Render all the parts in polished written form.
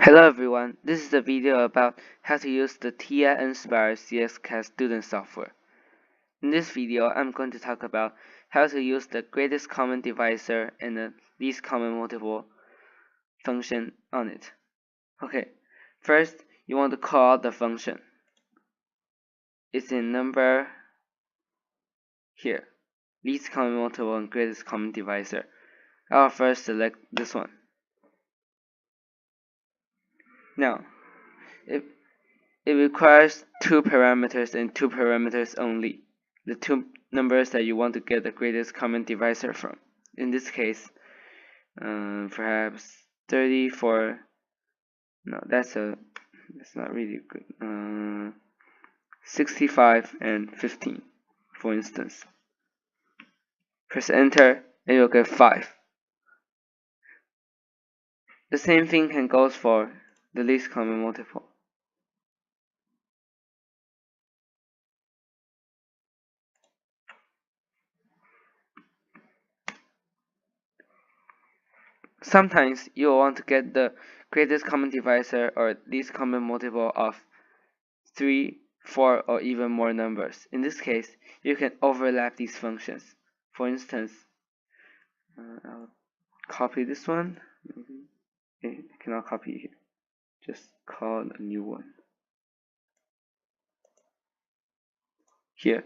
Hello everyone, this is a video about how to use the TI Nspire CX CAS student software. In this video, I'm going to talk about how to use the greatest common divisor and the least common multiple function on it. Okay, first you want to call out the function. It's in number here, least common multiple and greatest common divisor. I'll first select this one. Now, it requires two parameters and two parameters only. The two numbers that you want to get the greatest common divisor from. In this case, perhaps 34. No, that's not really good. 65 and 15, for instance. Press enter and you'll get 5. The same thing can go for the least common multiple. Sometimes you will want to get the greatest common divisor or least common multiple of 3, 4, or even more numbers. In this case, you can overlap these functions. For instance, I'll copy this one. Okay, I cannot copy it here. Just call a new one. Here,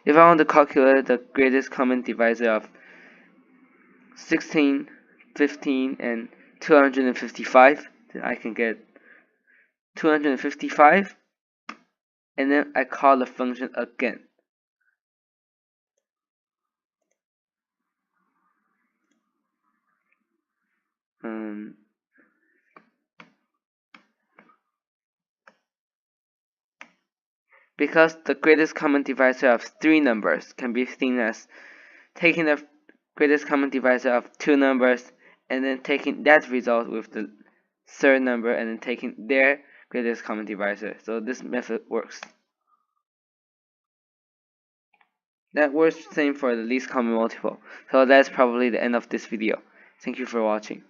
if I want to calculate the greatest common divisor of 16, 15, and 255, then I can get 255, and then I call the function again. Because the greatest common divisor of 3 numbers can be seen as taking the greatest common divisor of 2 numbers and then taking that result with the third number and then taking their greatest common divisor. So this method works. That works the same for the least common multiple. So that's probably the end of this video. Thank you for watching.